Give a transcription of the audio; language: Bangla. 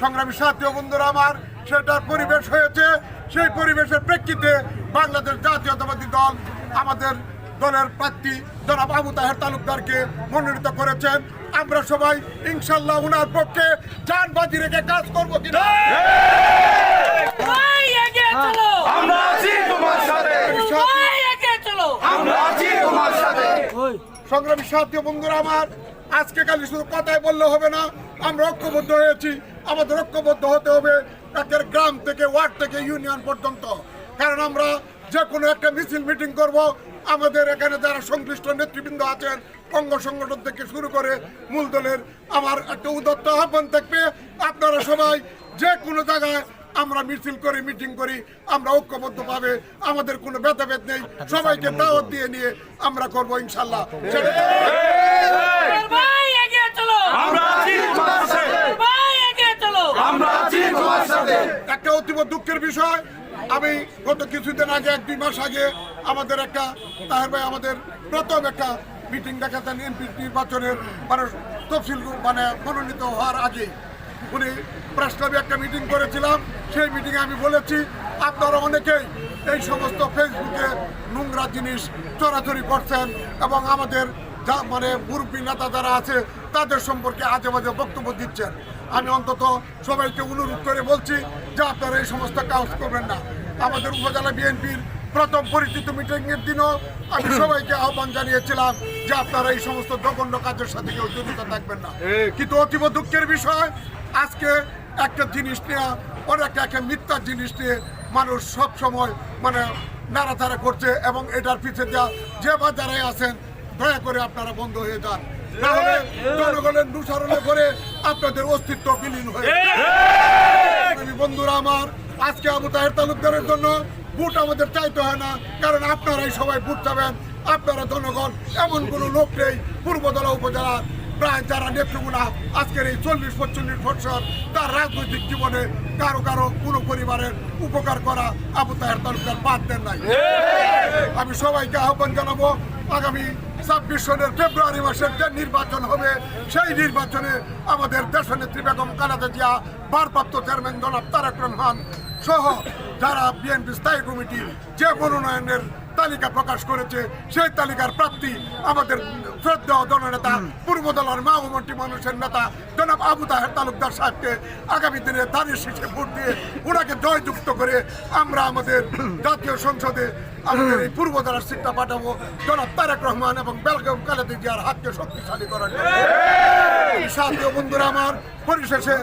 সংগ্রামী সাথী ও বন্ধুরা আমার, সেটার পরিবেশ হয়েছে। সেই পরিবেশের প্রেক্ষিতে বাংলাদেশ জাতীয়তাবাদী দল আমাদের দলের প্রার্থী জনাব আবু তাহের তালুকদারকে মনোনীত করেছেন। আমরা সবাই ইনশাল্লাহ উনার পক্ষে জান বাজি রেখে কাজ করবো কিনা। সংগ্রামী সাথী বন্ধুরা আমার, আজকে খালি শুধু কথাই বললে হবে না, আমরা ঐক্যবদ্ধ হয়েছি। আমাদের ঐক্যবদ্ধ হতে হবে একের গ্রাম থেকে, ওয়ার্ড থেকে, ইউনিয়ন পর্যন্ত। কারণ আমরা যে কোনো একটা মিছিল মিটিং করব, আমাদের এখানে যারা সংশ্লিষ্ট নেতৃবৃন্দ আছেন, অঙ্গ সংগঠন থেকে শুরু করে মূল দলের, আমার একটা উদাত্ত আহ্বান থাকবে, আপনারা সবাই যে কোনো জায়গায় আমরা মিছিল করি, মিটিং করি, আমরা ঐক্যবদ্ধ পাবে, আমাদের কোনো ভেদাভেদ নেই, সবাইকে দাওয়াত দিয়ে নিয়ে আমরা করবো ইনশাল্লাহ। একটা অতীব দুঃখের বিষয়, আমি গত কিছুদিন আগে, 1-2 মাস আগে আমাদের একটা তাহের ভাই আমাদের প্রথম একটা মিটিং দেখাতেন এমপি নির্বাচনের তফসিল মনোনীত হওয়ার আগে উনি প্রেস ক্লাবে একটা মিটিং করেছিলাম। সেই মিটিংয়ে আমি বলেছি, আপনারা অনেকেই এই সমস্ত ফেসবুকে নোংরা জিনিস চড়াচড়ি করছেন এবং আমাদের যা মুরব্বী নেতা যারা আছে তাদের সম্পর্কে আজে বাজে বক্তব্য দিচ্ছেন। আমি অন্তত সবাইকে অনুরোধ করে বলছি যে আপনারা এই সমস্ত কাজ করবেন না। আমাদের উপজেলা বিএনপির প্রথম পরিচিত মিটিংয়ের দিনও আমি সবাইকে আহ্বান জানিয়েছিলাম যে আপনারা এই সমস্ত জঘন্য কাজের সাথে কেউ জড়িত থাকবেন না। কিন্তু অতীব দুঃখের বিষয়, আজকে একটা জিনিস নিয়ে একটা মিথ্যা জিনিস নিয়ে মানুষ সব সময় নাড়াচাড়া করছে এবং এটার পিছিয়ে দেওয়া যে বাজারে আছেন, দয়া করে আপনারা বন্ধ হয়ে যান, তাহলে জনগণের অনুসরণে করে আপনাদের অস্তিত্ব বিলীন হয়ে যাবে। বন্ধুরা আমার, আজকে আবু তাহের তালুকদারের জন্য ভোট আমাদের চাইতে হয় না, কারণ আপনারাই সবাই ভোট চাবেন। আপনারা জনগণ, এমন কোনো লোক নেই পূর্বদলা উপজেলার প্রায় যারা নেতৃগুণা আজকের এই 40-45 বছর তার রাজনৈতিক জীবনে কারো কোনো পরিবারের উপকার করা আবু তাহের তালুকদার বাদ দেন নাই। আমি সবাইকে আহ্বান জানাবো, আগামী 26 সনের ফেব্রুয়ারি মাসের যে নির্বাচন হবে, সেই নির্বাচনে আমাদের দেশনেত্রী বেগম খালেদা জিয়া, ভারপ্রাপ্ত চেয়ারম্যান জনাব তারেক রহমান সহ যারা বিএনপি স্থায়ী কমিটি যে মনোনয়নের তালিকা প্রকাশ করেছে, সেই তালিকার প্রাপ্তি আমাদের শ্রদ্ধেয় জননেতা পূর্বদলার মাহমুমন্ত্রী মানুষের নেতা জনাব আবু তাহের তালুকদার সাহেবকে আগামী দিনে ধানের শীষে ভোট দিয়ে ওনাকে জয়যুক্ত করে আমরা আমাদের জাতীয় সংসদে আমাদের এই পূর্বদলার সিটটা পাঠাবো জনাব তারেক রহমান এবং বেগম খালেদা জিয়ার হাতকে শক্তিশালী করার জন্য। সাথী বন্ধুরা আমার, পরিশেষে